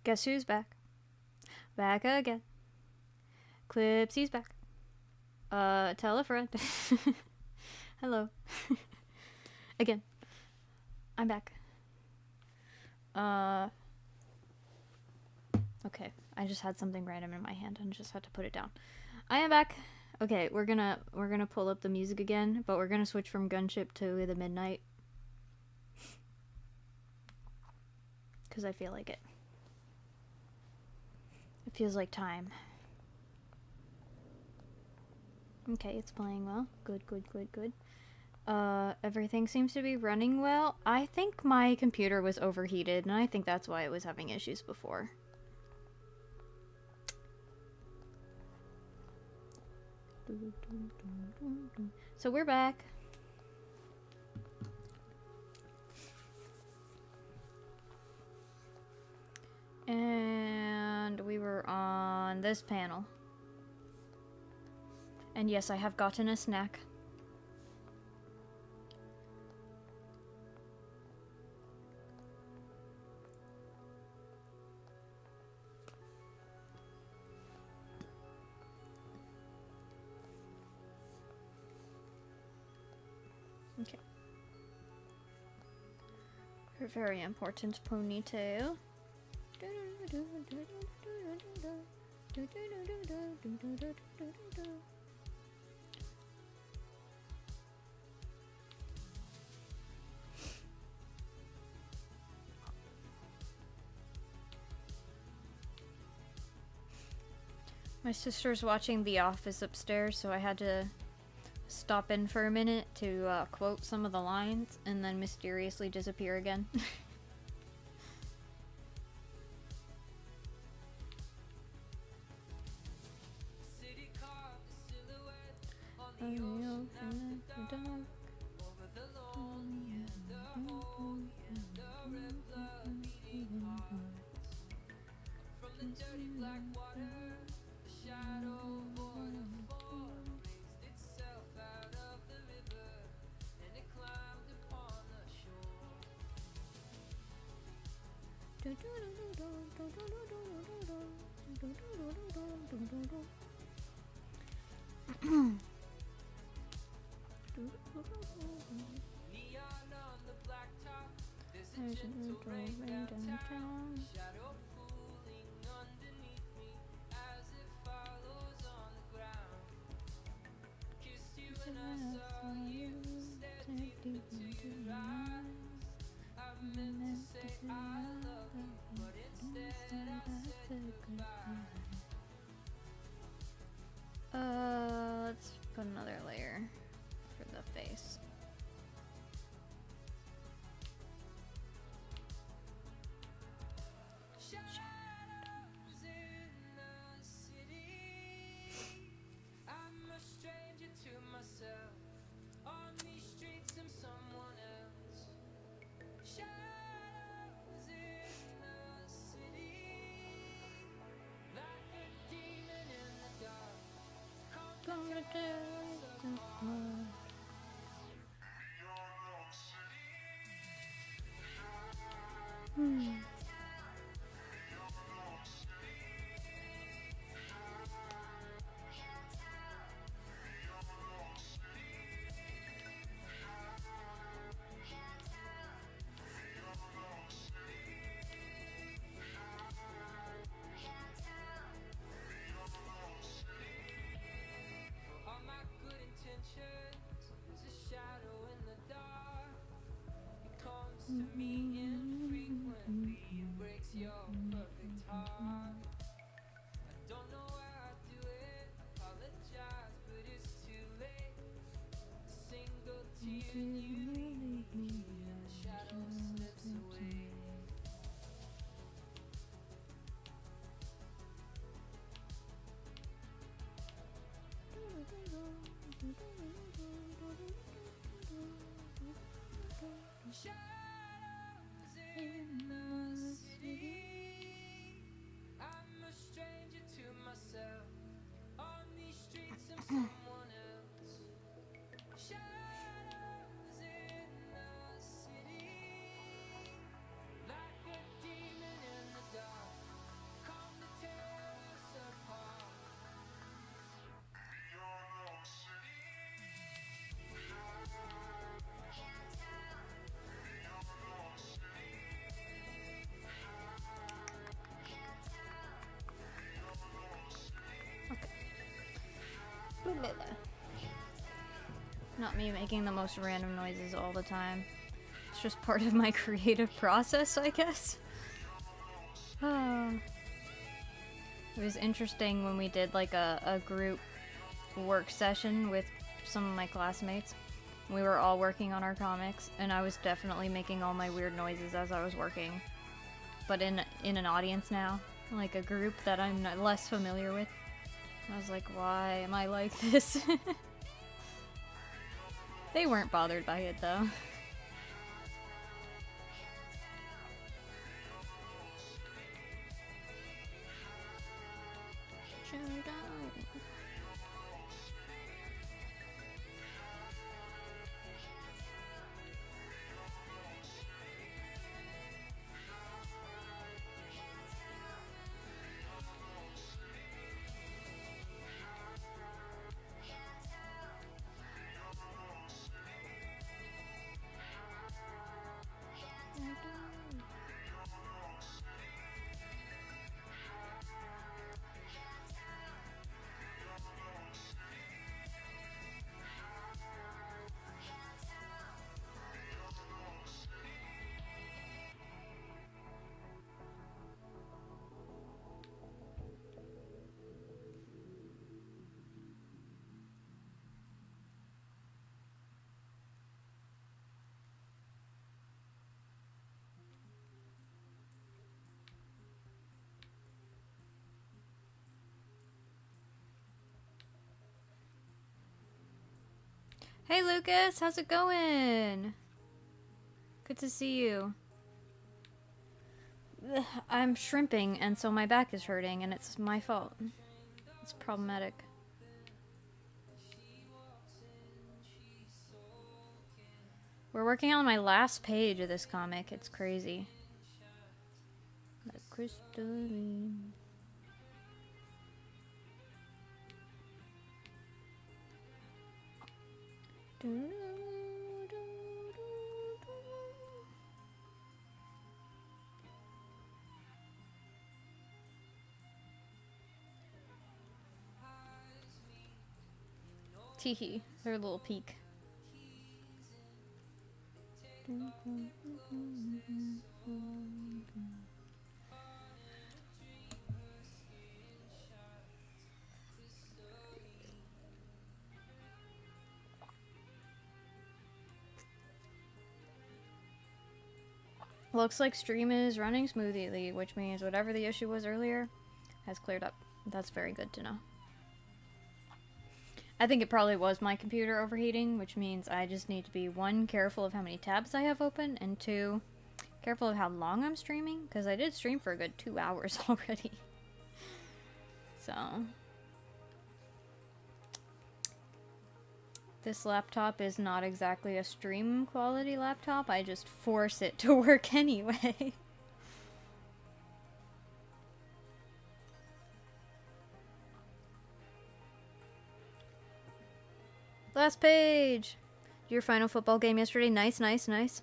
Guess who's back? Back again. Clipsy's back. Tell a friend. Hello. Again. I'm back. Okay. I just had something random in my hand and just had to put it down. I am back. Okay, we're gonna pull up the music again, but we're gonna switch from Gunship to the Midnight. Because I feel like it. It feels like time. Okay, it's playing well. Good, good, good, good. Everything seems to be running well. I think my computer was overheated, and I think that's why it was having issues before. So we're back. And we were on this panel. And yes, I have gotten a snack. Okay. Her very important ponytail. My sister's watching The Office upstairs, so I had to stop in for a minute to quote some of the lines and then mysteriously disappear again. There's an intro right downtown. Let's put another layer for the face. Not me making the most random noises all the time. It's just part of my creative process, I guess. It was interesting when we did like a group work session with some of my classmates. We were all working on our comics, and I was definitely making all my weird noises as I was working. But in an audience now, like a group that I'm less familiar with. I was like, why am I like this? They weren't bothered by it though. Hey Lucas, how's it going? Good to see you. I'm shrimping, and so my back is hurting, and it's my fault. It's problematic. We're working on my last page of this comic. It's crazy. Like crystalline. Teehee, their little peek. Looks like stream is running smoothly, which means whatever the issue was earlier has cleared up. That's very good to know. I think it probably was my computer overheating, which means I just need to be 1, careful of how many tabs I have open, and 2, careful of how long I'm streaming, because I did stream for a good 2 hours already. So this laptop is not exactly a stream quality laptop. I just force it to work anyway. Last page. Your final football game yesterday. Nice, nice, nice.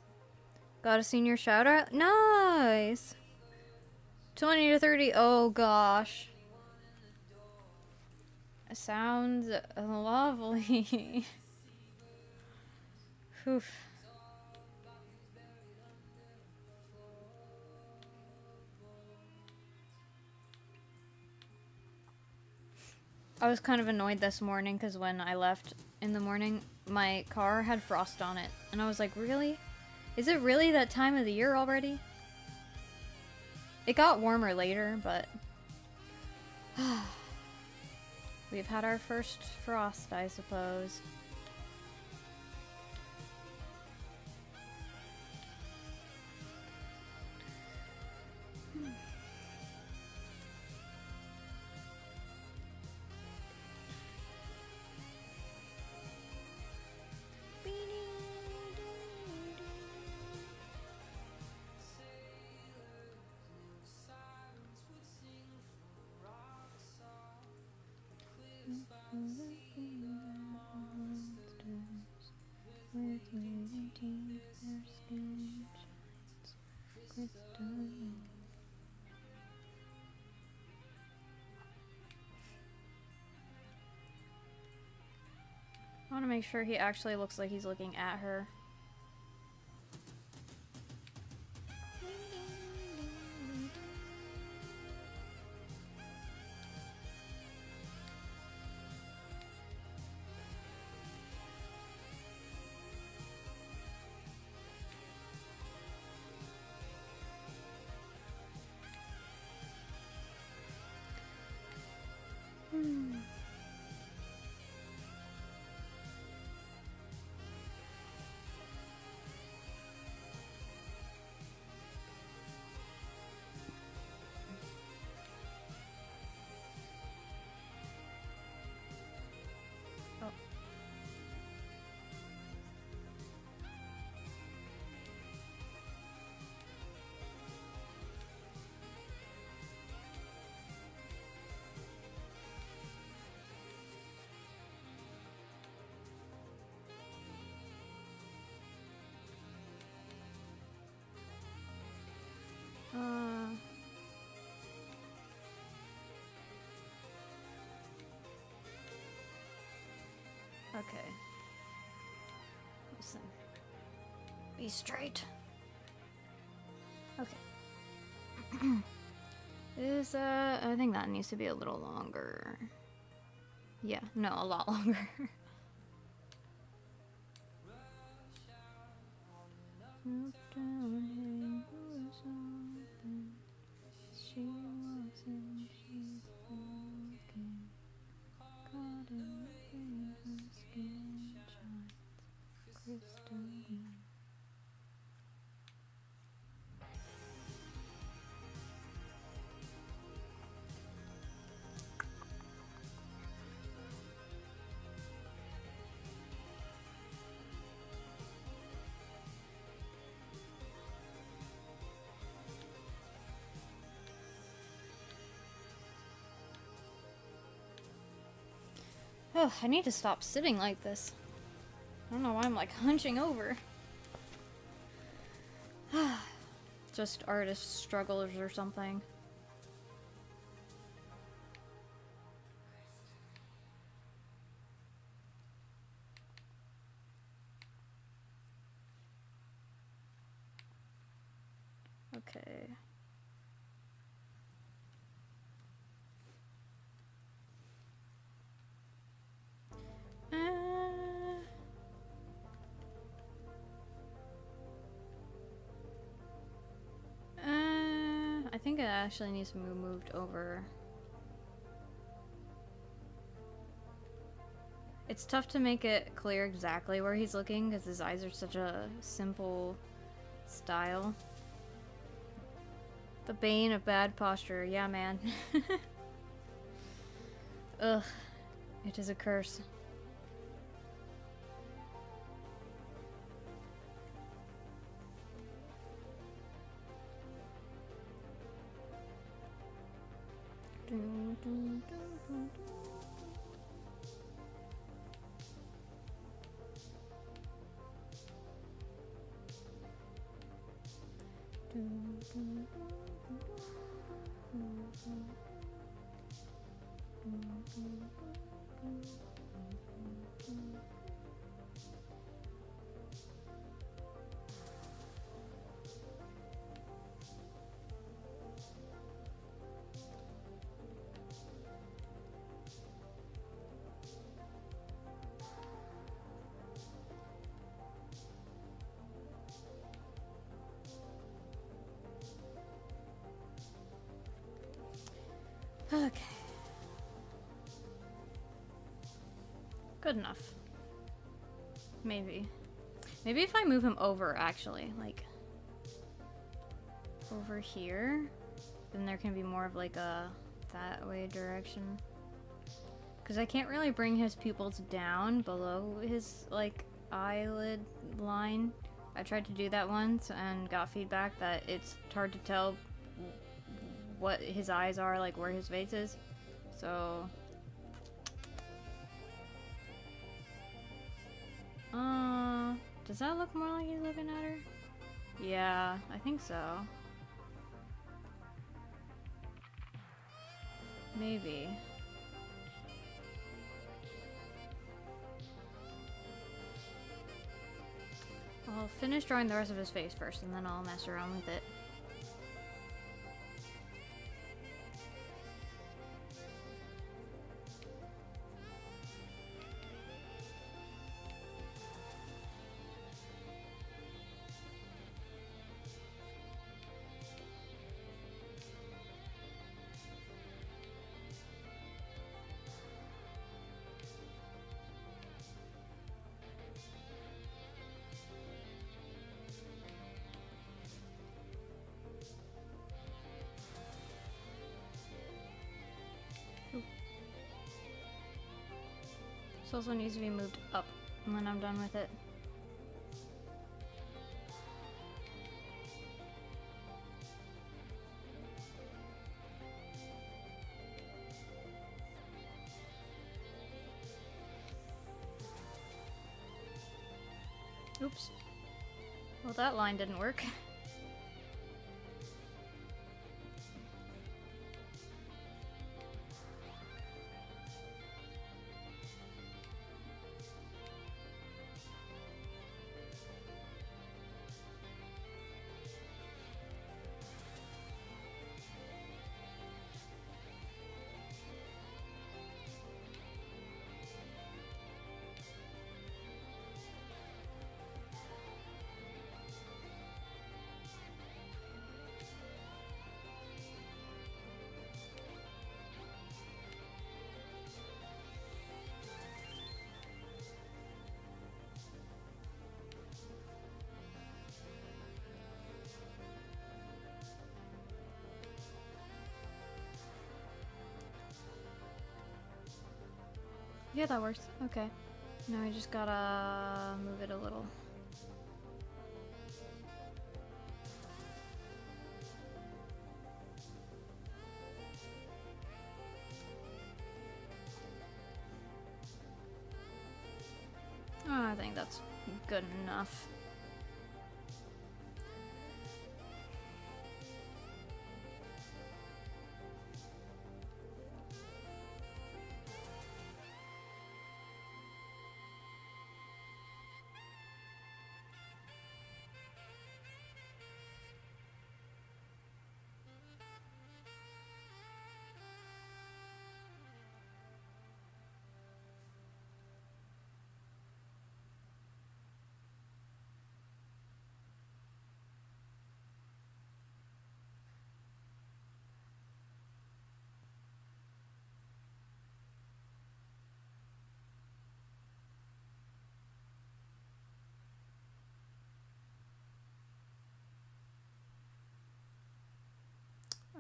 Got a senior shout out. Nice. 20 to 30. Oh gosh. Sounds lovely. Oof. I was kind of annoyed this morning because when I left in the morning, my car had frost on it. And I was like, really? Is it really that time of the year already? It got warmer later, but we've had our first frost, I suppose. make sure he actually looks like he's looking at her. Okay. Listen. Be straight. Okay. I think that needs to be a little longer. Yeah, no, a lot longer. She walks in, she's broken. Caught in the rain, her skin shines crystal green. Oh, I need to stop sitting like this. I don't know why I'm like hunching over. Just artist struggles or something. Okay. I think it actually needs to be moved over. It's tough to make it clear exactly where he's looking because his eyes are such a simple style. The bane of bad posture. Yeah, man. Ugh. It is a curse. Dun, dun, dun, dun, dun. Okay. Good enough. Maybe. Maybe if I move him over, actually, like over here, then there can be more of like a that way direction. Because I can't really bring his pupils down below his like eyelid line. I tried to do that once and got feedback that it's hard to tell what his eyes are, like where his face is. So does that look more like he's looking at her? Yeah, I think so. Maybe. I'll finish drawing the rest of his face first, and then I'll mess around with it. This also needs to be moved up when I'm done with it. Oops. Well, that line didn't work. Yeah, that works. Okay. Now I just gotta move it a little. Oh, I think that's good enough.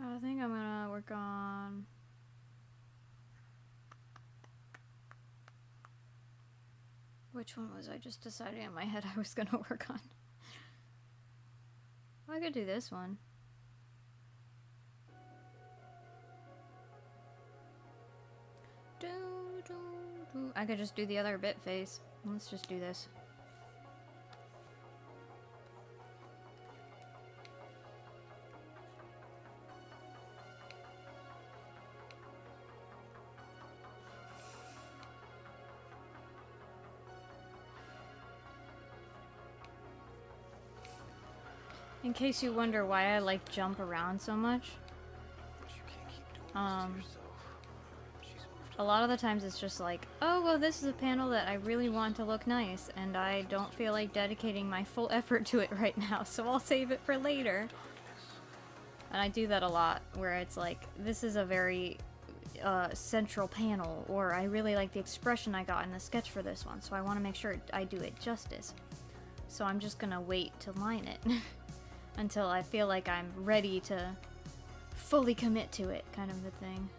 I think I'm gonna work on... Which one was I just deciding in my head I was gonna work on? I could do this one. I could just do the other bit face. Let's just do this. In case you wonder why I like jump around so much, a lot of the times it's just like, oh, well, this is a panel that I really want to look nice, and I don't feel like dedicating my full effort to it right now, so I'll save it for later. And I do that a lot, where it's like, this is a very central panel, or I really like the expression I got in the sketch for this one, so I want to make sure I do it justice. So I'm just gonna wait to line it until I feel like I'm ready to fully commit to it, kind of a thing.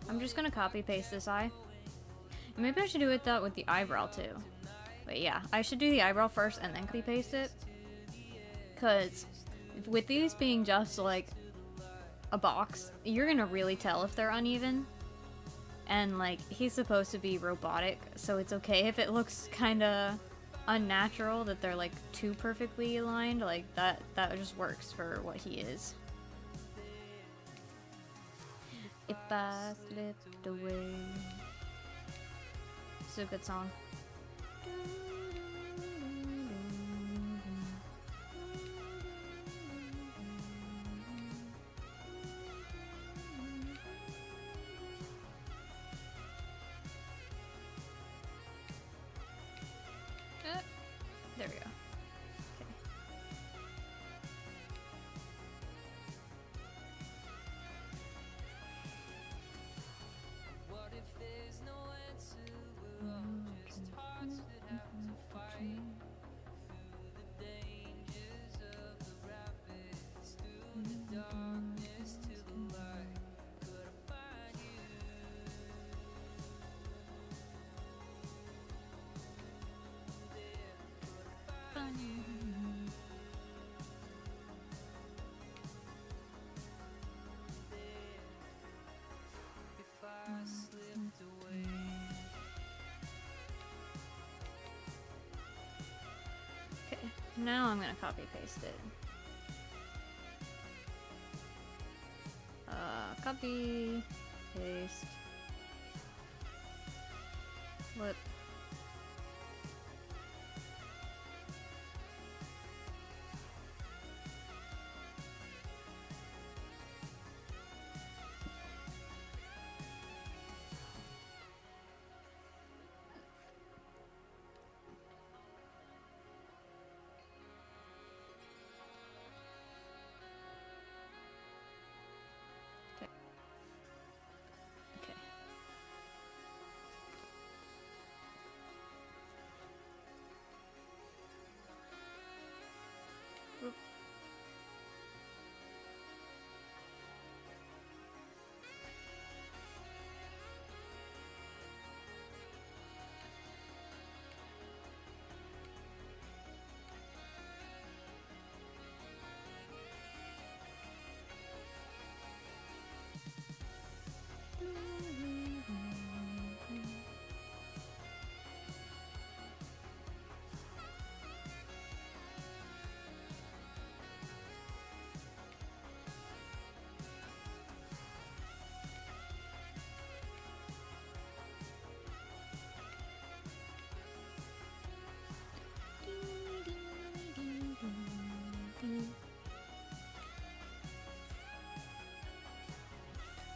I'm just gonna copy paste this eye. And maybe I should do it that with the eyebrow too. But yeah, I should do the eyebrow first and then copy paste it. Cause with these being just like a box, you're gonna really tell if they're uneven. And like, he's supposed to be robotic, so it's okay if it looks kinda unnatural that they're like too perfectly aligned. Like that just works for what he is. If I slipped away. It's a good song. There we go. Okay. Okay, now I'm gonna copy paste it. Copy, paste, flip.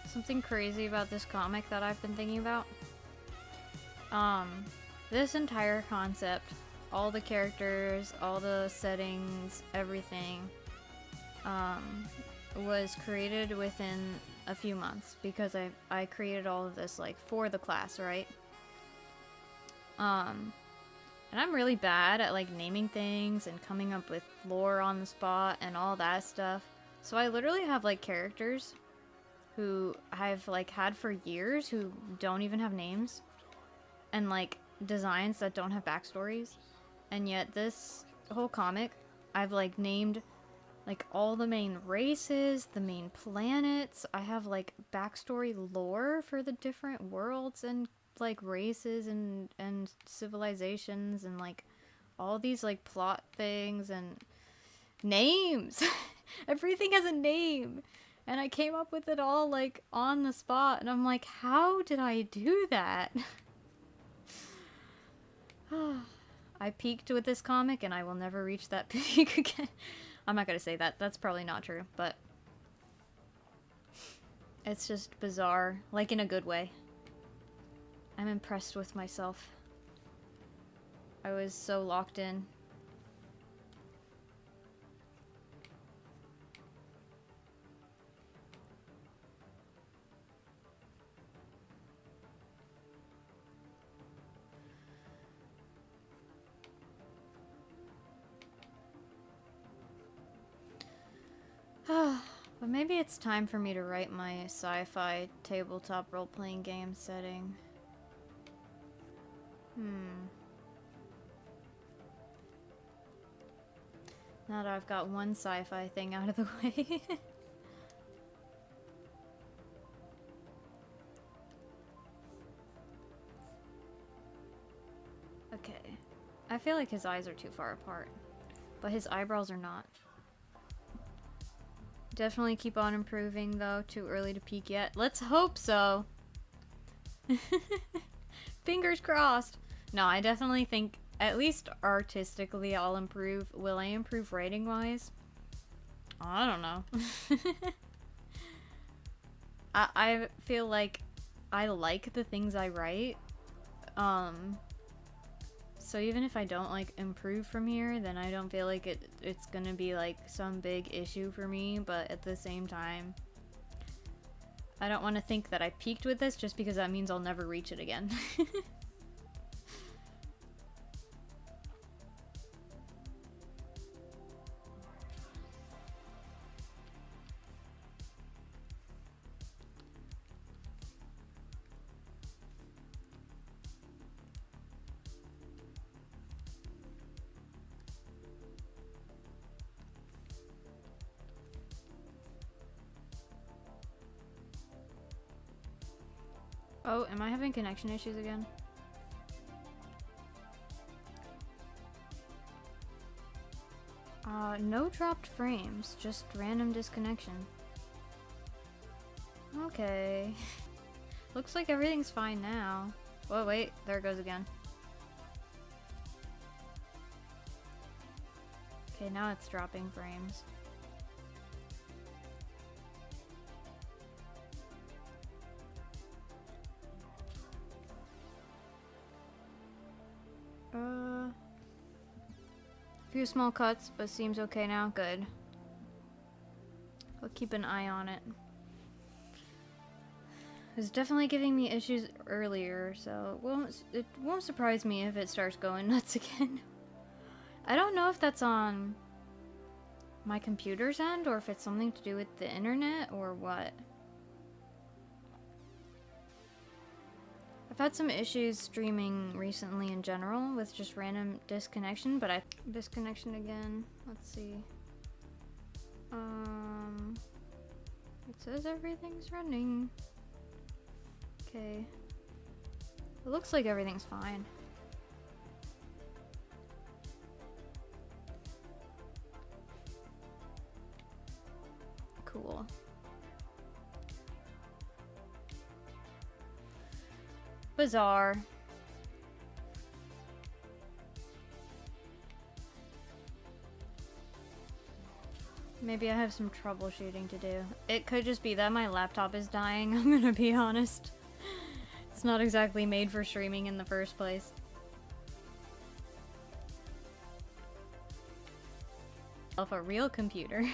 Something crazy about this comic that I've been thinking about. This entire concept, all the characters, all the settings, everything, was created within a few months because I created all of this like for the class, right? And I'm really bad at like naming things and coming up with lore on the spot and all that stuff. So I literally have like characters who I've like had for years who don't even have names, and like designs that don't have backstories. And yet this whole comic, I've like named like all the main races, the main planets. I have like backstory lore for the different worlds and like races and civilizations and like all these like plot things and names. Everything has a name. And I came up with it all, like, on the spot. And I'm like, how did I do that? I peaked with this comic, and I will never reach that peak again. I'm not gonna say that. That's probably not true. But it's just bizarre. Like, in a good way. I'm impressed with myself. I was so locked in. But maybe it's time for me to write my sci-fi tabletop role-playing game setting. Now that I've got one sci-fi thing out of the way. Okay. I feel like his eyes are too far apart, but his eyebrows are not. Definitely keep on improving though. Too early to peak yet. Let's hope so. Fingers crossed. No, I definitely think at least artistically I'll improve. Will I improve writing wise? I don't know. I feel like I like the things I write. So even if I don't like improve from here, then I don't feel like it's gonna be like some big issue for me, but at the same time, I don't want to think that I peaked with this just because that means I'll never reach it again. Oh, am I having connection issues again? No dropped frames, just random disconnection. Okay. Looks like everything's fine now. Oh wait, there it goes again. Okay, now it's dropping frames. Few small cuts, but seems okay now. Good. I'll keep an eye on it. It was definitely giving me issues earlier, so it won't surprise me if it starts going nuts again. I don't know if that's on my computer's end or if it's something to do with the internet or what. I've had some issues streaming recently in general with just random disconnection, but disconnection again. Let's see. It says everything's running. Okay. It looks like everything's fine. Cool. Bizarre. Maybe I have some troubleshooting to do. It could just be that my laptop is dying, I'm gonna be honest. It's not exactly made for streaming in the first place. Of a real computer.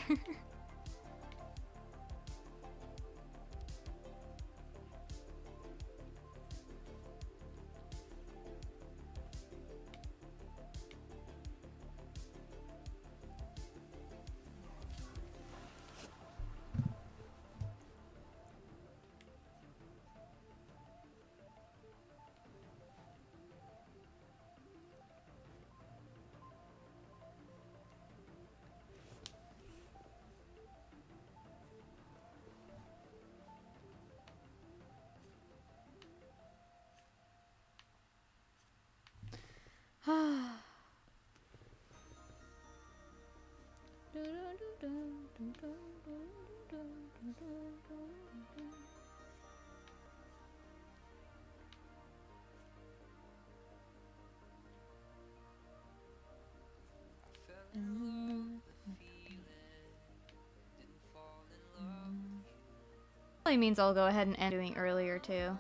Probably means I'll go ahead and end doing earlier too.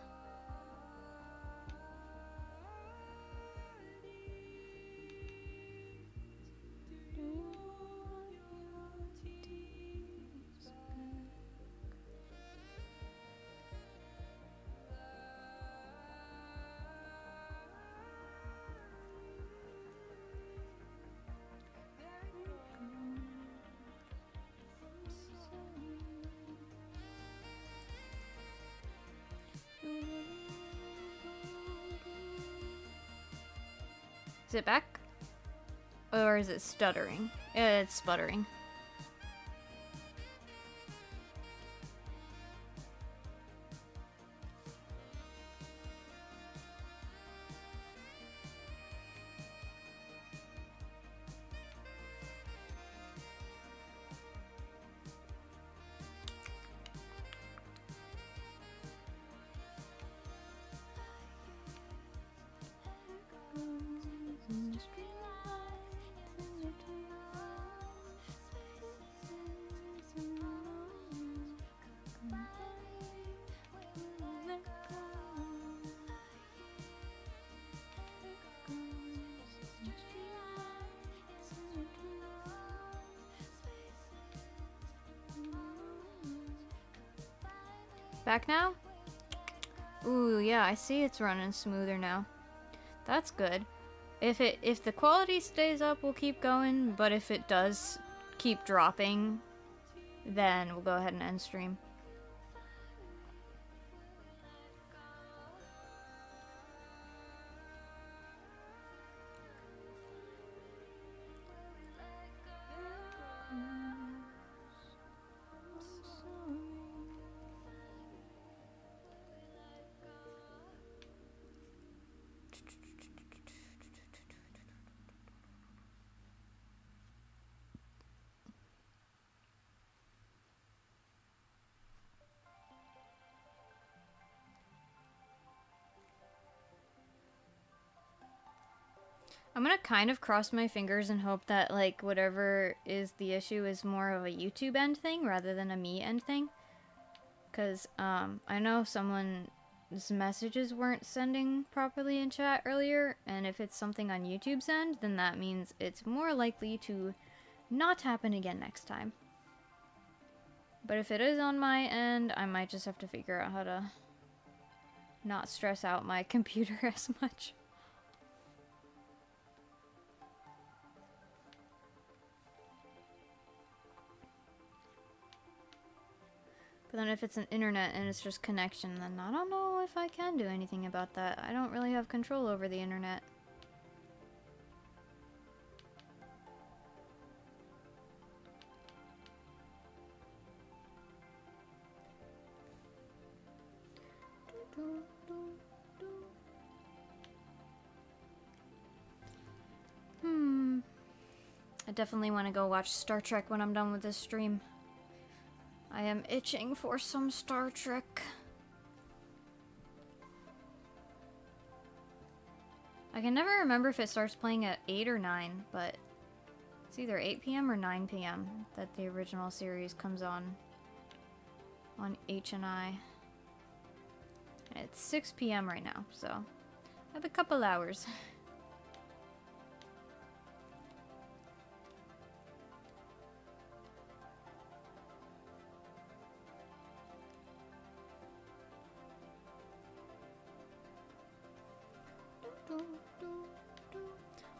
Is it back? Or is it stuttering? It's sputtering. Back now? Ooh, yeah, I see it's running smoother now. That's good. If the quality stays up, we'll keep going, but if it does keep dropping, then we'll go ahead and end stream. I'm gonna kind of cross my fingers and hope that, like, whatever is the issue is more of a YouTube end thing rather than a me end thing. Because, I know someone's messages weren't sending properly in chat earlier, and if it's something on YouTube's end, then that means it's more likely to not happen again next time. But if it is on my end, I might just have to figure out how to not stress out my computer as much. But then if it's an internet and it's just connection, then I don't know if I can do anything about that. I don't really have control over the internet. I definitely want to go watch Star Trek when I'm done with this stream. I am itching for some Star Trek. I can never remember if it starts playing at 8 or 9, but it's either 8 p.m. or 9 p.m. that the original series comes on H&I. And it's 6 p.m. right now, so I have a couple hours.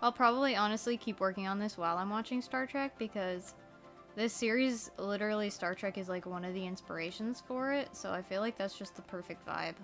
I'll probably honestly keep working on this while I'm watching Star Trek, because this series, literally Star Trek is like one of the inspirations for it, so I feel like that's just the perfect vibe.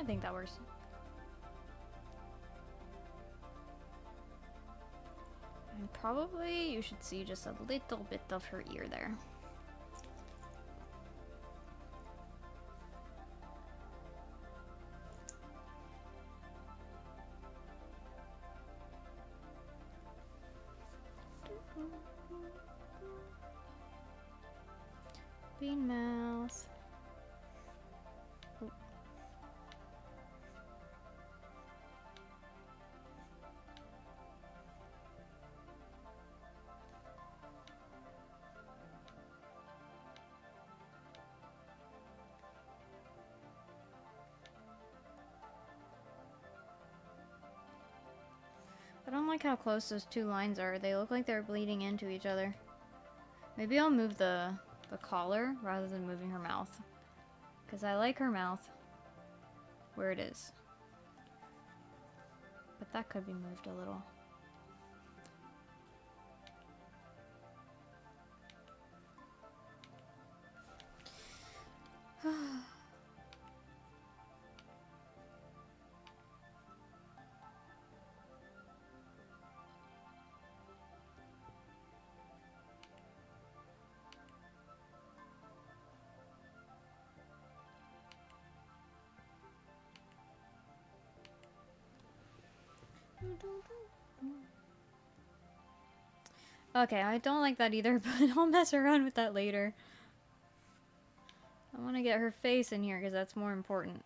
I think that works. And probably you should see just a little bit of her ear there. Bean mouth. Oh. I don't like how close those two lines are. They look like they're bleeding into each other. Maybe I'll move the collar rather than moving her mouth. Because I like her mouth where it is. But that could be moved a little. Okay, I don't like that either, but I'll mess around with that later. I want to get her face in here because that's more important.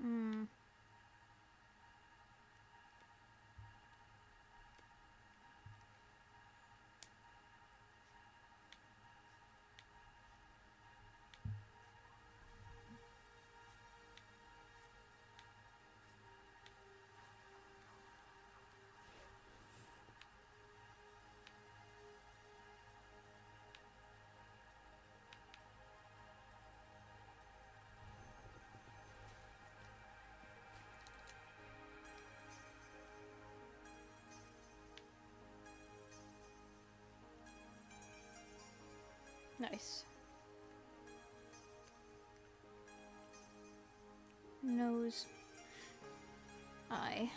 Hmm. Nice. Nose. Eye.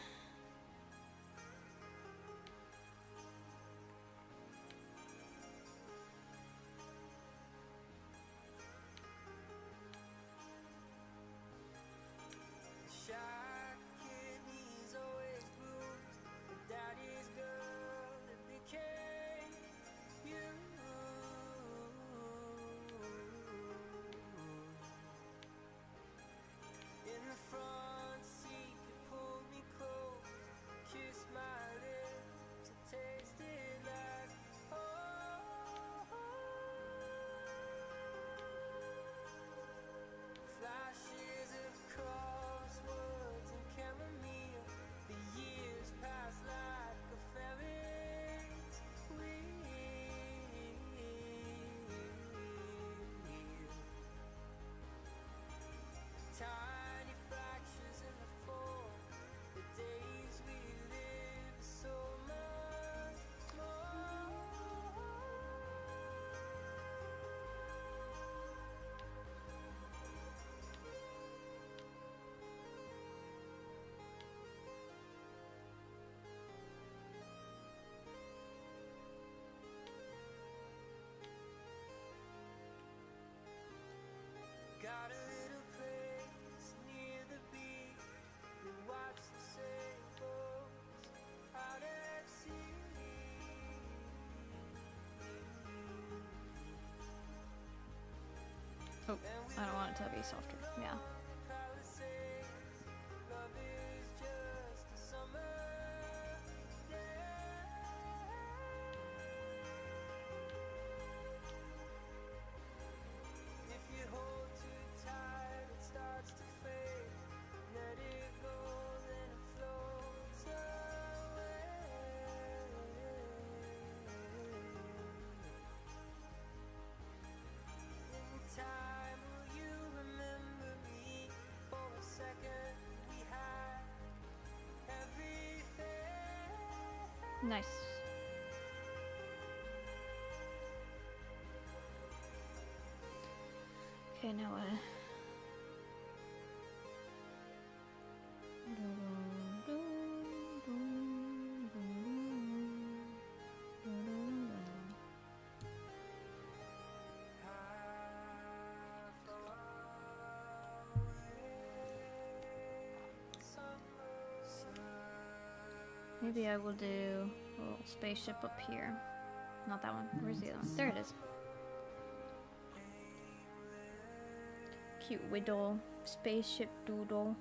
Got a little place near the beach. We watch the sailboats out at sea. Oh, I don't want it to be softer. Yeah. Love is just a summer day. Nice. Okay, now what? Maybe I will do a little spaceship up here. Not that one. Where's the other one? There it is. Cute widow. Spaceship doodle.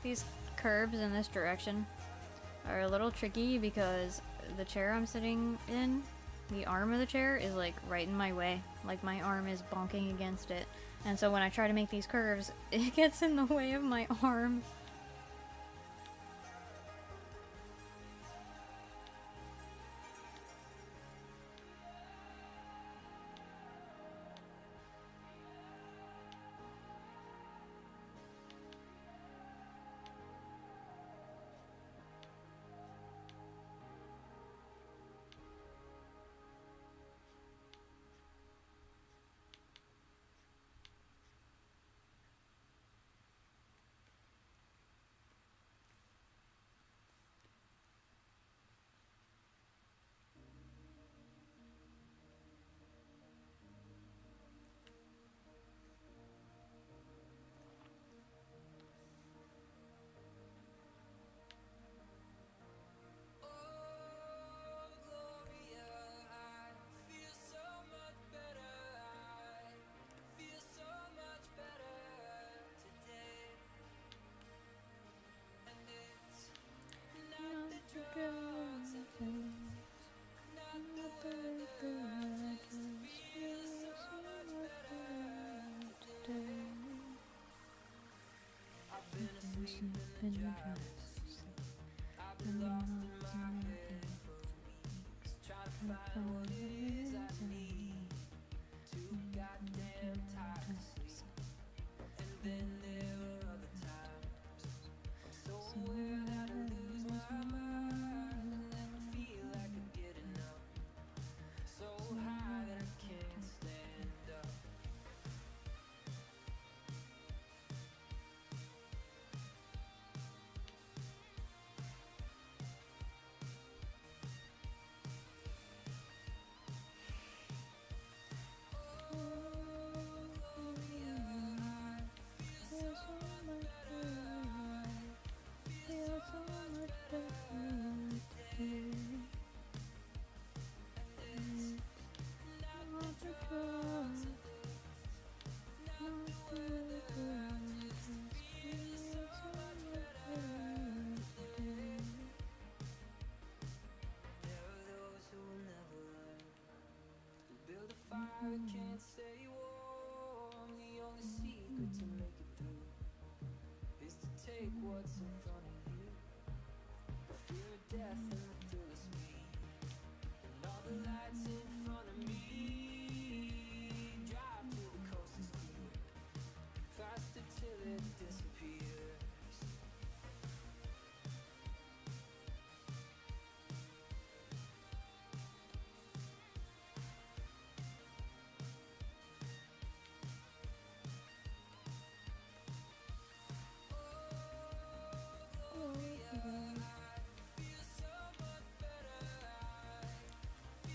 These curves in this direction are a little tricky because the chair I'm sitting in, the arm of the chair is like right in my way. Like my arm is bonking against it. And so when I try to make these curves, it gets in the way of my arm.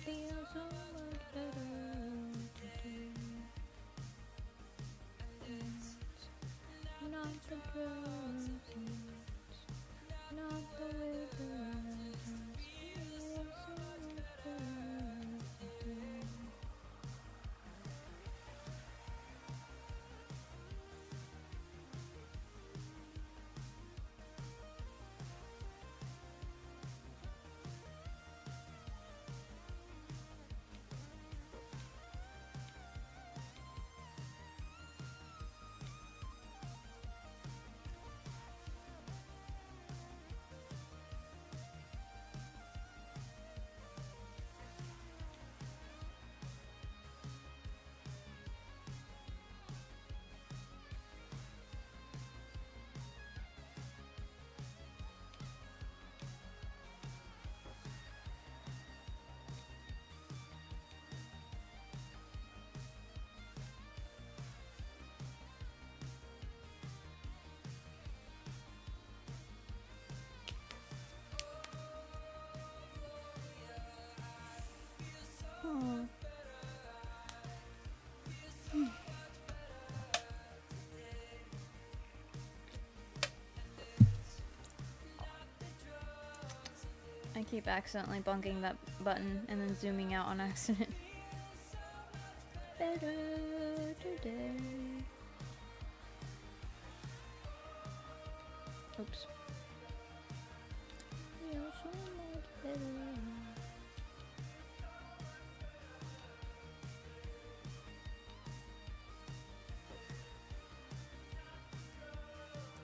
Feel so much better today. Not the drugs, not the rivers. Feel so much better today. Oh. I keep accidentally bunking that button and then zooming out on accident. Better today. Oops. Feel so much better.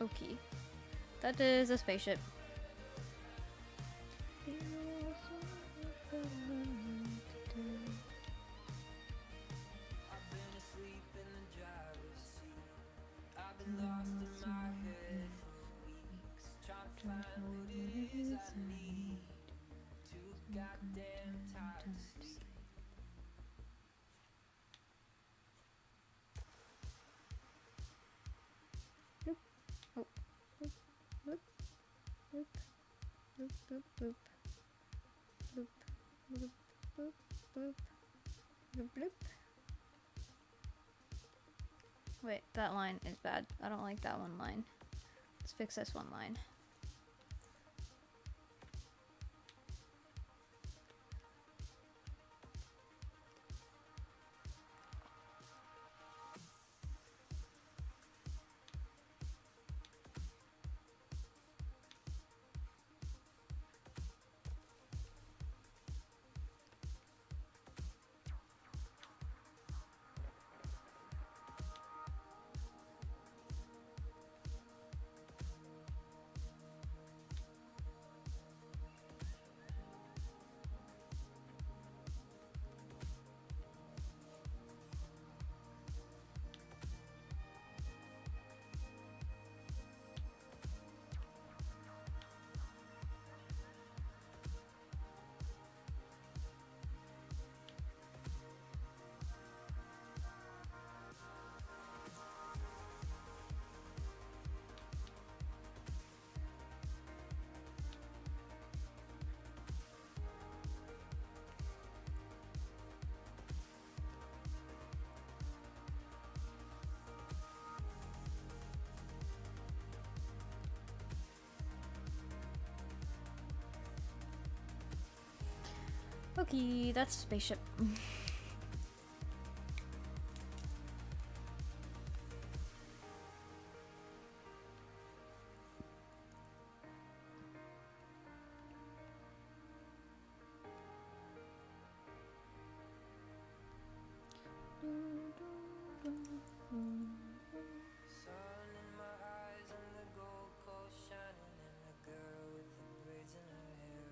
Okay. That is a spaceship. Feel so much better today. I've been asleep in the driver's seat. I've been lost in my head for weeks, trying to find what it is I need. Too goddamn tired to sleep. Bloop, bloop, bloop, bloop. Bloop, bloop, bloop, bloop. Bloop, bloop. Wait, that line is bad. I don't like that one line. Let's fix this one line. Okay, that's a spaceship. Sun in my eyes and the gold coast shining, and the girl with the braids in her hair.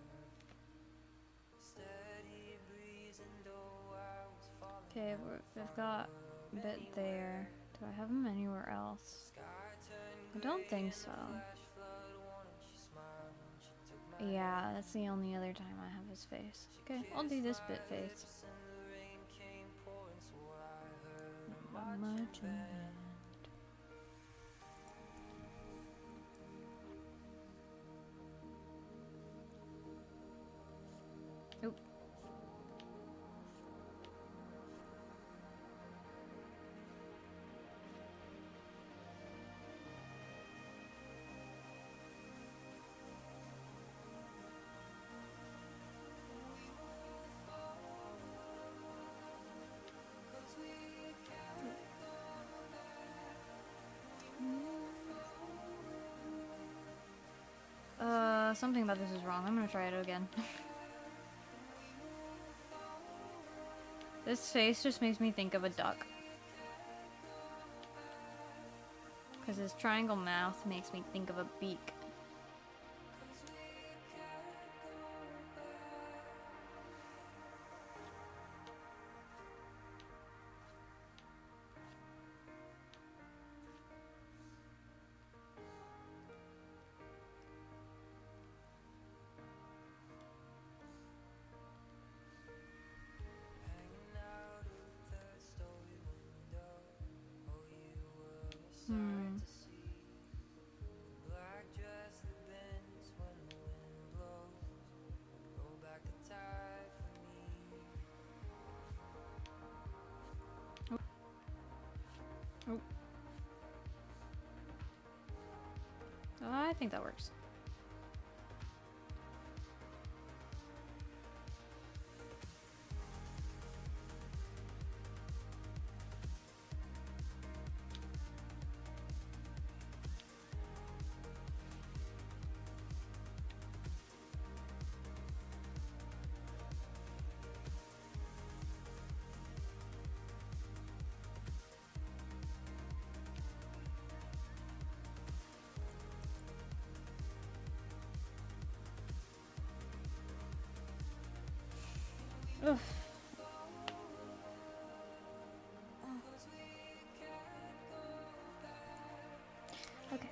Steady breeze. Okay, we've got a bit there. Do I have him anywhere else? I don't think so. Yeah, that's the only other time I have his face. Okay, I'll do this bit face. Not much in hand. Oop. Something about this is wrong. I'm gonna try it again. This face just makes me think of a duck. Because his triangle mouth makes me think of a beak. Oh. I think that works. Ugh. Okay.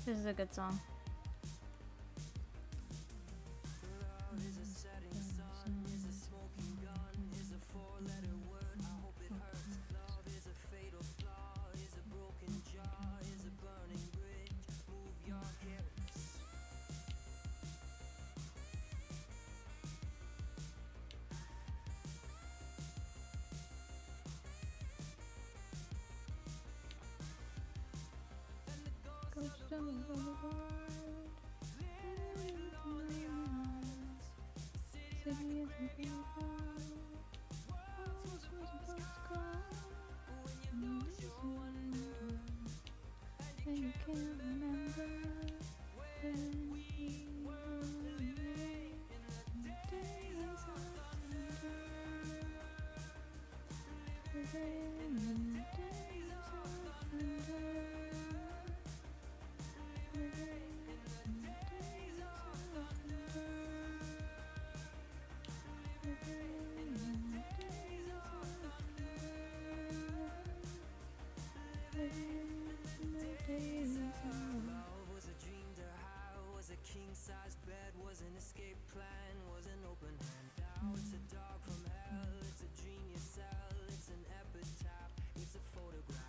This is a good song. And you can't remember when we were living in the days of wonder. Living in the days of wonder. Living in the days of wonder. Living in the days of wonder. Living days of was a dream to have, was a king-size bed, was an escape plan, was an open hand. Now it's a dog from hell, it's a dream you sell, it's an epitaph, it's a photograph.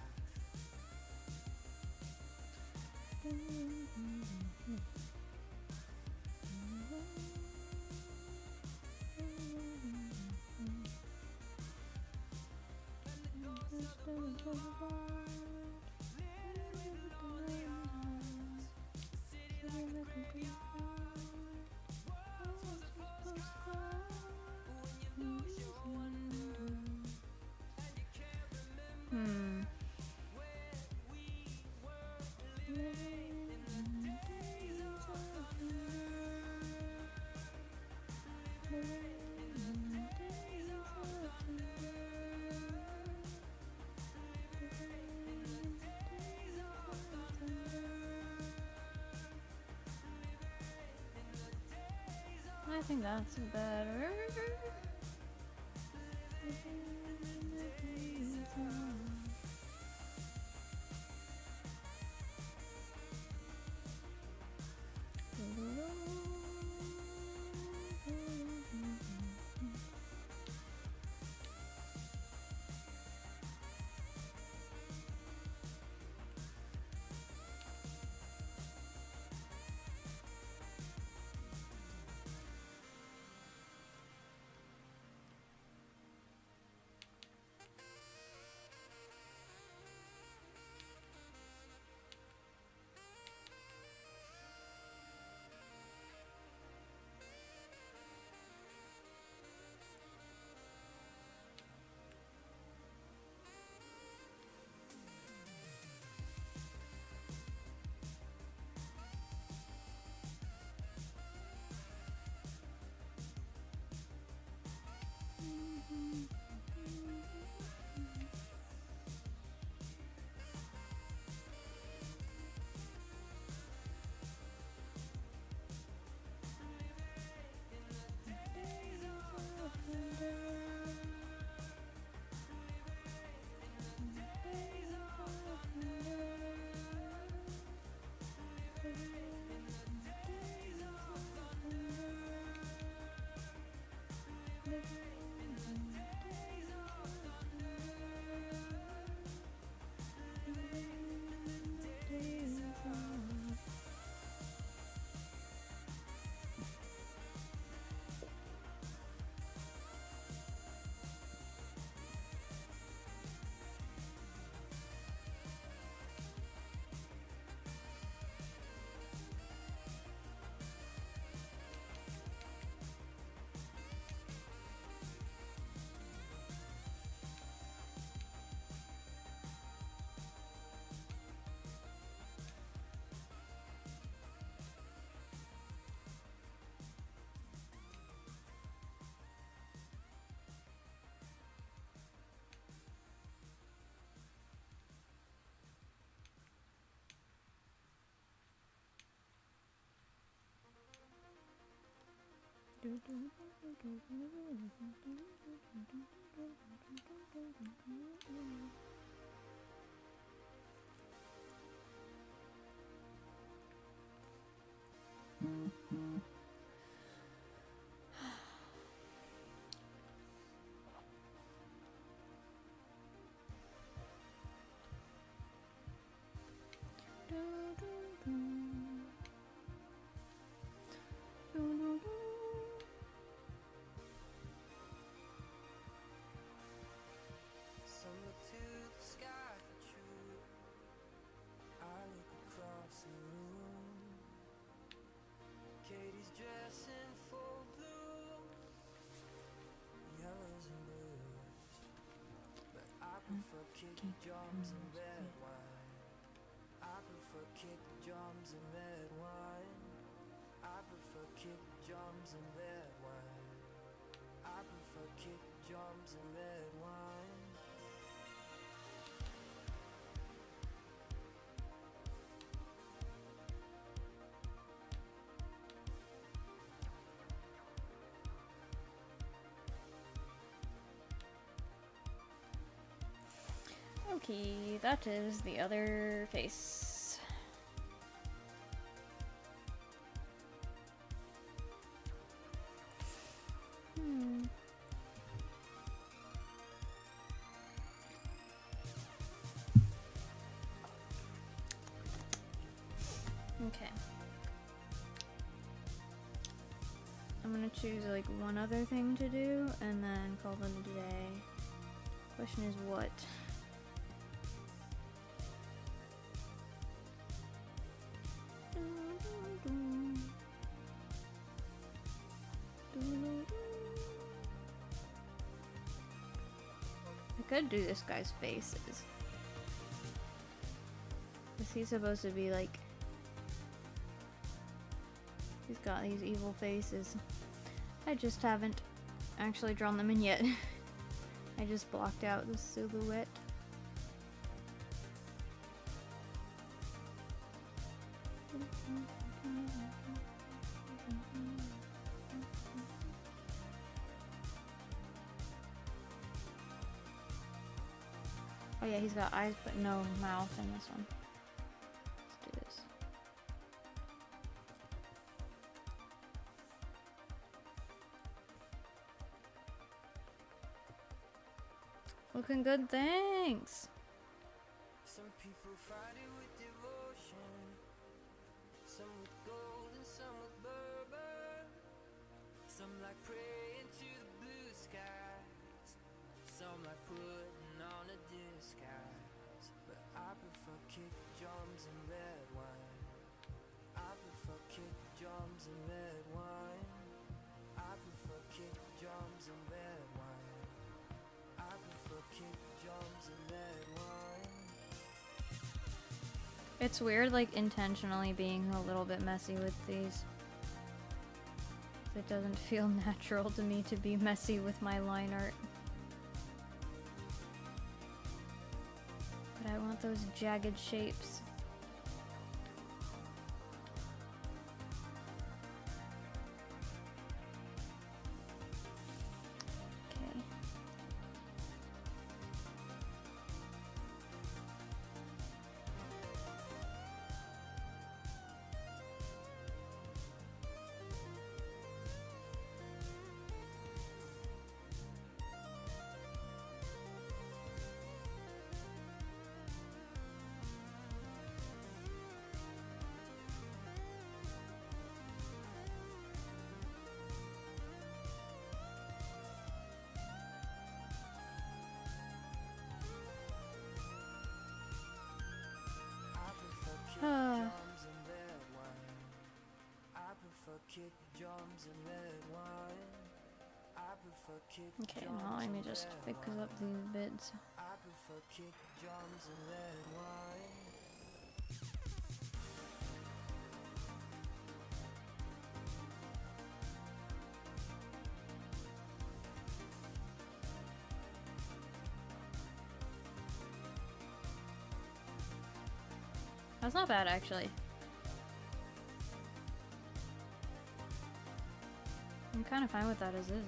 I think that's better. kick drums and red wine. I prefer kick drums and red wine. I prefer kick drums and red wine. I prefer kick drums and red wine. Okay, that is the other face. Okay. I'm gonna choose like one other thing to do and then call them a day. Question is what? I could do this guy's faces. Is he supposed to be like... He's got these evil faces. I just haven't actually drawn them in yet. I just blocked out the silhouette. Oh yeah, he's got eyes but no mouth in this one. Let's do this. Looking good, thanks. Some people fight it with devotion, some with gold and some with bourbon. Some like praying to the blue skies, some like putting on a disguise. But I prefer kick drums and red wine. I prefer kick drums and red wine. I prefer kick drums and red wine. I prefer kick drums and red wine. It's weird, like, intentionally being a little bit messy with these. It doesn't feel natural to me to be messy with my line art. But I want those jagged shapes. Okay. Okay, now let me just fix up these bits. That's not bad, actually. I'm kind of fine with that as is.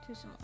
Too similar.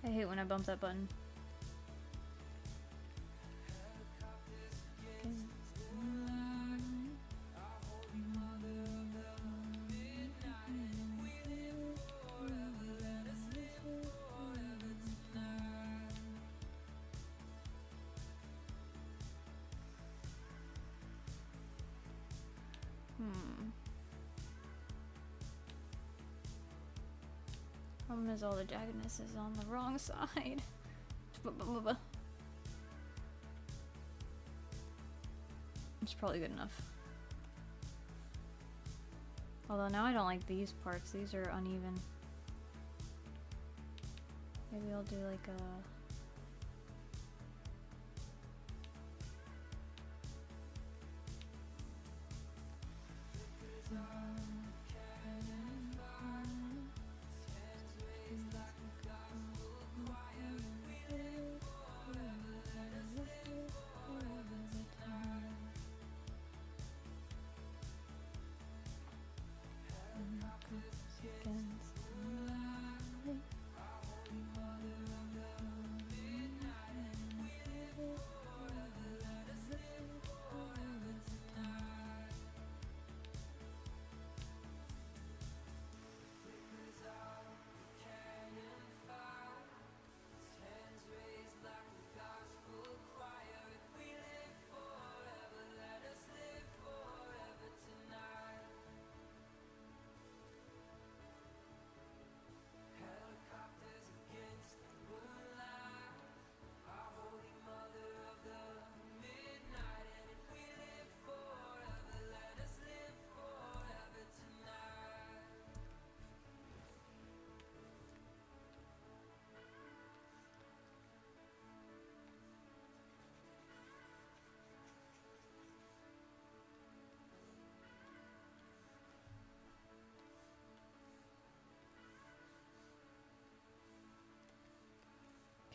I hate when I bump that button. Problem is all the jaggedness is on the wrong side. It's probably good enough. Although now I don't like these parts. These are uneven. Maybe I'll do like a...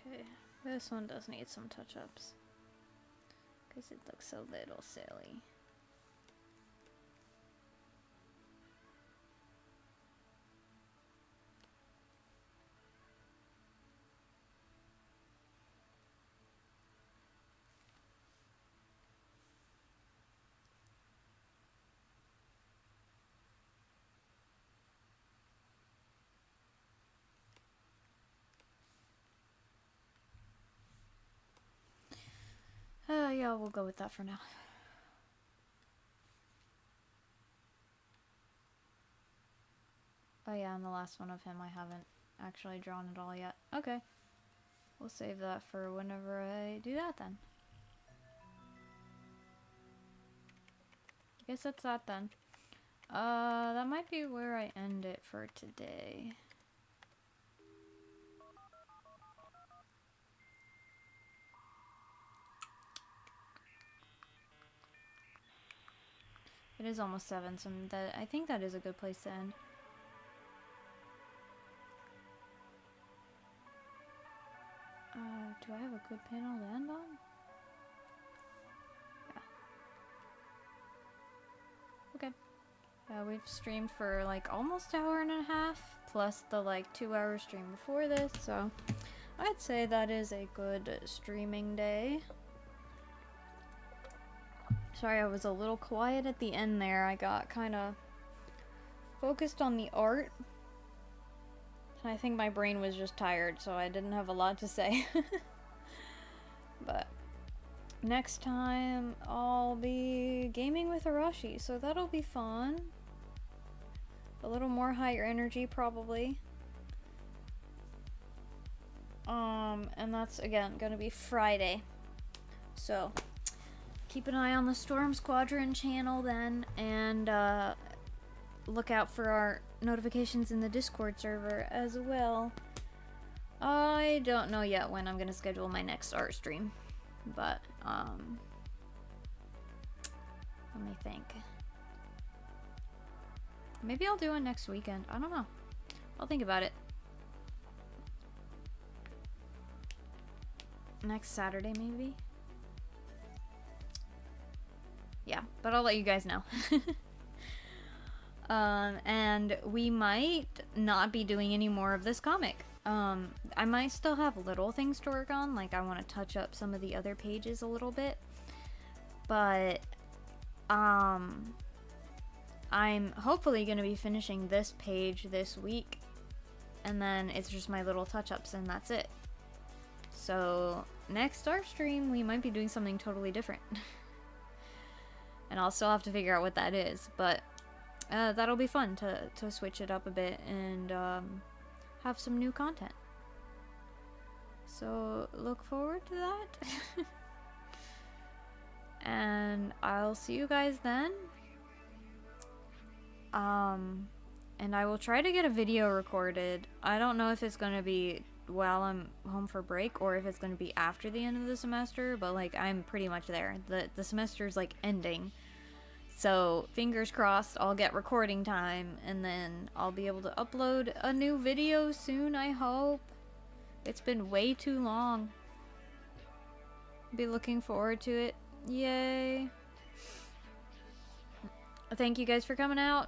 Okay, this one does need some touch-ups because it looks a little silly. Yeah, we'll go with that for now. Oh yeah, and the last one of him I haven't actually drawn at all yet. Okay. We'll save that for whenever I do that then. I guess that's that then. That might be where I end it for today. It is almost 7, so I think that is a good place to end. Do I have a good panel to end on? Yeah. Okay. We've streamed for like almost an hour and a half, plus the like 2-hour stream before this, so I'd say that is a good streaming day. Sorry, I was a little quiet at the end there. I got kind of focused on the art. And I think my brain was just tired, so I didn't have a lot to say. But next time I'll be gaming with Arashi, so that'll be fun. A little more higher energy, probably. And that's, again, gonna be Friday. So, keep an eye on the Storm Squadron channel then, and look out for our notifications in the Discord server as well. I don't know yet when I'm gonna schedule my next art stream, but, let me think. Maybe I'll do it next weekend. I don't know. I'll think about it. Next Saturday, maybe? Yeah, but I'll let you guys know. And we might not be doing any more of this comic. I might still have little things to work on, like I want to touch up some of the other pages a little bit. But, I'm hopefully going to be finishing this page this week. And then it's just my little touch-ups and that's it. So, next art stream, we might be doing something totally different. And I'll still have to figure out what that is. But, that'll be fun to switch it up a bit and, have some new content. So, look forward to that. And I'll see you guys then. And I will try to get a video recorded. I don't know if it's gonna be while I'm home for break or if it's gonna be after the end of the semester, but like I'm pretty much there. The semester's like ending. So fingers crossed I'll get recording time and then I'll be able to upload a new video soon, I hope. It's been way too long. Be looking forward to it. Yay. Thank you guys for coming out.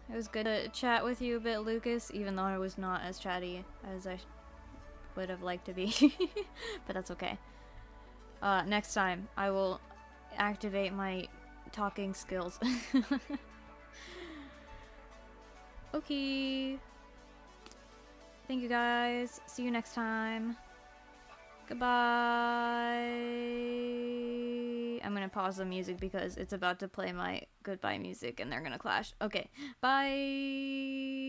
It was good to chat with you a bit, Lucas, even though I was not as chatty as I would have liked to be. But that's okay. Next time, I will activate my talking skills. Okay. Thank you guys. See you next time. Goodbye. I'm gonna pause the music because it's about to play my goodbye music and they're gonna clash. Okay, bye.